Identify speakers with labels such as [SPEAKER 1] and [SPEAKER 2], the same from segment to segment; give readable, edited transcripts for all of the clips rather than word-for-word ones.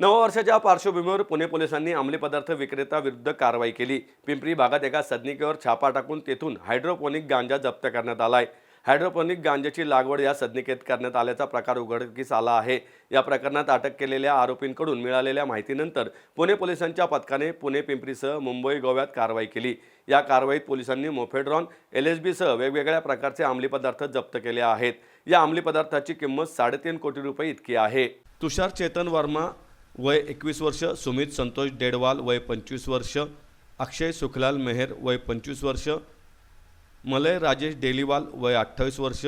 [SPEAKER 1] नववर्षाच्या पार्श्वभूमीवर पुणे पोलिसांनी अंमली पदार्थ विक्रेता विरुद्ध कारवाई केली। पिंपरी भागात एका सदनिकेवर छापा टाकून तेथून हायड्रोपोनिक गांजा जप्त करण्यात आलाय। हायड्रोपोनिक गांजाची लागवड या सदनिकेत करण्यात आल्याचा प्रकार उघडकीस आला आहे। या प्रकरणात अटक केलेल्या आरोपींकडून मिळालेल्या माहितीनंतर पुणे पोलिसांच्या पथकाने पुणे पिंपरीसह मुंबई गोव्यात कारवाई केली। या कारवाईत पोलिसांनी मोफेड्रॉन LSB सह वेगवेगळ्या प्रकारचे अंमली पदार्थ जप्त केले आहेत। या अंमली पदार्थाची किंमत 3.5 कोटी रुपये इतकी आहे। तुषार चेतन वर्मा वय 21 वर्ष, सुमित संतोष डेडवाल वय 25 वर्ष, अक्षय सुखलाल मेहर वय 25 वर्ष, मलय राजेश डेलीवाल वय 28 वर्ष,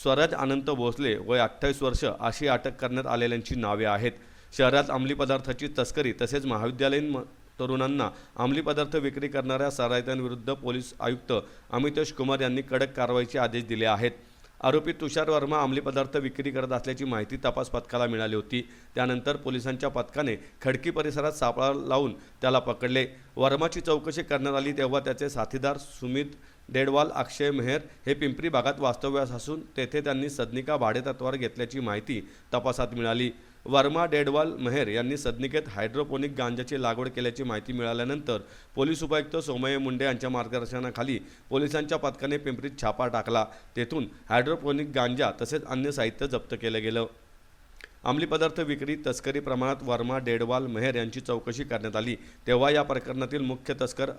[SPEAKER 1] स्वराज अनंत भोसले वय 28 वर्ष अशी अटक करण्यात आलेल्यांची नावे आहेत। शहरात अंमली पदार्थाची तस्करी तसेच महाविद्यालयीन तरुणांना अंमली पदार्थ विक्री करणाऱ्या सराईतांविरुद्ध पोलीस आयुक्त अमितेश कुमार यांनी कडक कारवाईचे आदेश दिले आहेत। आरोपी तुषार वर्मा अंमली पदार्थ विक्री करत असल्याची माहिती तपास पथकाला मिळाली होती। त्यानंतर पोलिसांच्या पथकाने खडकी परिसरात सापळा लावून त्याला पकडले। वर्माची चौकशी करण्यात आली तेव्हा त्याचे साथीदार सुमित डेडवाल, अक्षय मेहर हे पिंपरी भागात वास्तव्यास असून तेथे त्यांनी सदनिका भाडेतत्त्वावर घेतल्याची माहिती तपासात मिळाली। वर्मा, डेडवाल, मेहर यांनी सदनिकेत हायड्रोपोनिक गांजाची लागवड केल्याची माहिती मिळाल्यानंतर पोलीस उपायुक्त सोमय्या मुंडे यांच्या मार्गदर्शनाखाली पोलिसांच्या पथकाने पिंपरीत छापा टाकला। तेथून हायड्रोपोनिक गांजा तसेच अन्य साहित्य जप्त केलं गेलं। अंमली पदार्थ विक्री तस्करी प्रमाणात वर्मा, डेडवाल, मेहर यांची चौकशी करण्यात आली तेव्हा या प्रकरणातील मुख्य तस्कर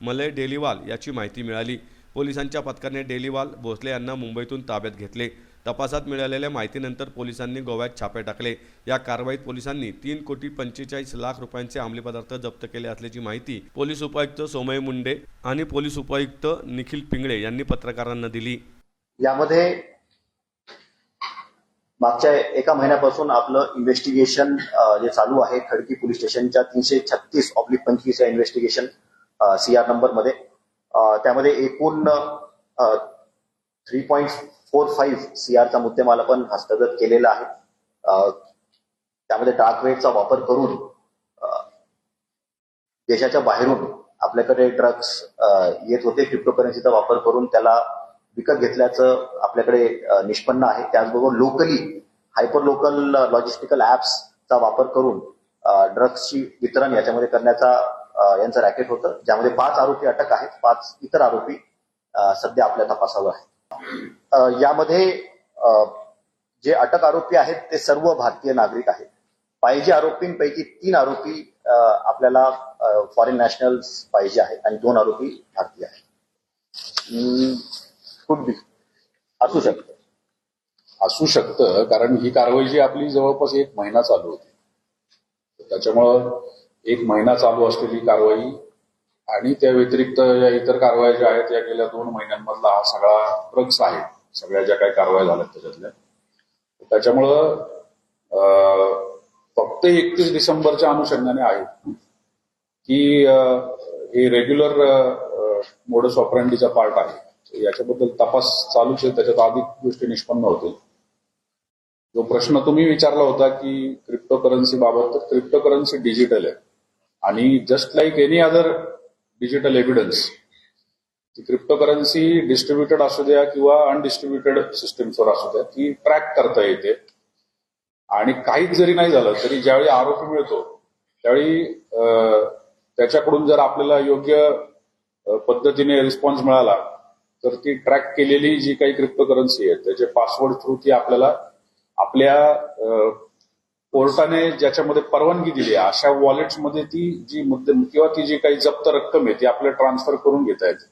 [SPEAKER 1] मलय डेलीवाल याची माहिती मिळाली। पोलिसांच्या पथकाने डेलीवाल, भोसले यांना मुंबईतून ताब्यात घेतले। तपासात मिळालेल्या माहितीनंतर पोलिसांनी गोव्यात छापे टाकले। या कारवाईत पोलिसांनी 3,45,00,000 रुपयांचे अंमली पदार्थ जप्त केले असल्याची माहिती पोलीस उपायुक्त सोमय्या मुंडे आणि पोलीस उपायुक्त निखिल पिंगळे यांनी पत्रकारांना दिली।
[SPEAKER 2] यामध्ये मागच्या एका महिन्यापासून आपलं इन्व्हेस्टिगेशन जे चालू आहे खडकी पोलीस स्टेशनच्या 336/25 या इन्व्हेस्टिगेशन CR नंबरमध्ये त्यामध्ये एकूण 3.45 CRचा मुद्देमाल आपण हस्तगत केलेला आहे। त्यामध्ये डार्क वेबचा वापर करून देशाच्या बाहेरून आपल्याकडे ड्रग्ज येत होते। क्रिप्टोकरन्सीचा वापर करून त्याला विकत घेतल्याचं आपल्याकडे निष्पन्न आहे। त्याचबरोबर लोकली हायपर लोकल लॉजिस्टिकल ऍप्सचा वापर करून ड्रग्जची वितरण याच्यामध्ये करण्याचा यांचं रॅकेट होतं, ज्यामध्ये 5 आरोपी अटक आहेत। 5 इतर आरोपी सध्या आपल्या तपासावर आहेत। यामध्ये जे अटक आरोपी आहेत ते सर्व भारतीय नागरिक आहेत। पाहिजे आरोपींपैकी 3 आरोपी आपल्याला फॉरेन नॅशनल्स पाहिजे आहेत आणि 2 आरोपी भारतीय आहेत। कुड बी
[SPEAKER 3] असू शकतं कारण ही कारवाई जी आपली जवळपास 1 महिना चालू होती, त्याच्यामुळं 1 महिना चालू असलेली कारवाई आणि त्या व्यतिरिक्त या इतर कारवाया ज्या आहेत या गेल्या 2 महिन्यांमधला हा सगळा ड्रग्ज आहे, सगळ्या ज्या काही कारवाया झाल्यात त्याच्यातल्या। त्याच्यामुळं फक्त 31 डिसेंबरच्या अनुषंगाने आहे की हे रेग्युलर मोडस ऑपरेंडीचा पार्ट आहे। याच्याबद्दल तपास चालूच आहे, त्याच्यात अधिक गोष्टी निष्पन्न होतील। जो प्रश्न तुम्ही विचारला होता की क्रिप्टोकरन्सी बाबत, तर क्रिप्टोकरन्सी डिजिटल आहे आणि just like any other digital evidence cryptocurrency distributed असू द्या किंवा अनडिस्ट्रीब्युटेड सिस्टम्सवर असू द्या ती ट्रॅक करता येते। आणि काहीच जरी नाही झालं तरी ज्यावेळी आरोपी मिळतो त्यावेळी त्याच्याकडून जर आपल्याला योग्य पद्धतीने रिस्पॉन्स मिळाला तर ती ट्रॅक केलेली जी काही क्रिप्टोकरन्सी आहे त्याचे पासवर्ड थ्रू ती आपल्याला आपल्या कोर्टाने ज्याच्यामध्ये परवानगी दिली आहे अशा वॉलेट्समध्ये ती जी मुद्दे किंवा ती जी काही जप्त रक्कम आहे ती आपल्याला ट्रान्सफर करून घेता येते।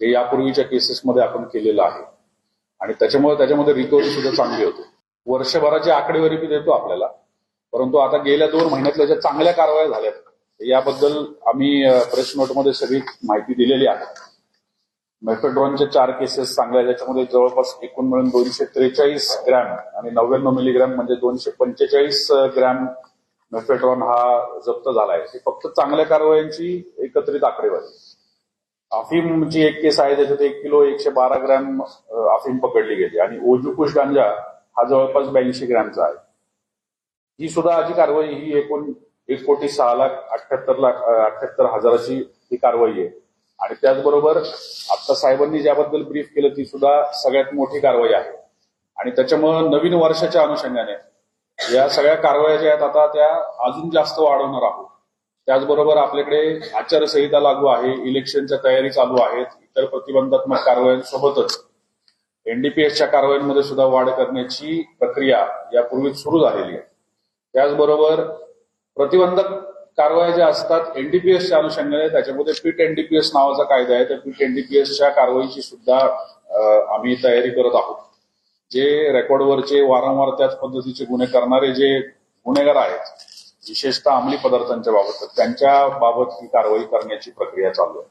[SPEAKER 3] ते यापूर्वीच्या केसेसमध्ये आपण केलेलं आहे आणि त्याच्यामुळे त्याच्यामध्ये रिकव्हरी सुद्धा चांगली होते। वर्षभराची आकडेवारी मी देतो आपल्याला, परंतु आता गेल्या 2 महिन्यातल्या ज्या चांगल्या कारवाया झाल्यात याबद्दल आम्ही प्रेस नोटमध्ये सगळी माहिती दिलेली आहे। मेफेड्रॉनचे 4 केसेस चांगल्या, ज्याच्यामध्ये जवळपास एकूण मिळून 243 ग्रॅम आणि 99 मिलीग्रॅम म्हणजे 245 ग्रॅम मेफेड्रॉन हा जप्त झाला आहे। ही फक्त चांगल्या कारवायांची एकत्रित आकडेवारी। अफीमची एक केस आहे, त्याच्यात 1 किलो 112 ग्रॅम अफीम पकडली गेली आणि ओजुकुश गांजा हा जवळपास 82 ग्रॅमचा आहे। ही सुद्धा आधी कारवाई ही एकूण 1,06,78,00,000 ही कारवाई आहे। आणि त्याचबरोबर आता साहेबांनी ज्याबद्दल ब्रीफ केलं ती सुद्धा सगळ्यात मोठी कारवाई आहे। आणि त्याच्यामुळे नवीन वर्षाच्या अनुषंगाने या सगळ्या कारवाया ज्या आहेत आता त्या अजून जास्त वाढवणार आहोत. त्याचबरोबर आपल्याकडे आचारसंहिता लागू आहे, इलेक्शनच्या तयारी चालू आहेत, इतर प्रतिबंधात्मक कारवायांसोबतच एनडीपीएसच्या कारवायांमध्ये सुद्धा वाढ करण्याची प्रक्रिया यापूर्वीच सुरू झालेली आहे. त्याचबरोबर प्रतिबंधक कारवाया ज्या असतात एनडीपीएसच्या अनुषंगाने त्याच्यामध्ये पीट एनडीपीएस नावाचा कायदा आहे. त्या पीट एनडीपीएसच्या कारवाईची सुद्धा आम्ही तयारी करत आहोत. जे रेकॉर्डवरचे वारंवार त्याच पद्धतीचे गुन्हे करणारे जे गुन्हेगार आहेत, विशेषतः अंमली पदार्थांच्या बाबत, त्यांच्या बाबत ही कारवाई करण्याची प्रक्रिया चालू आहे.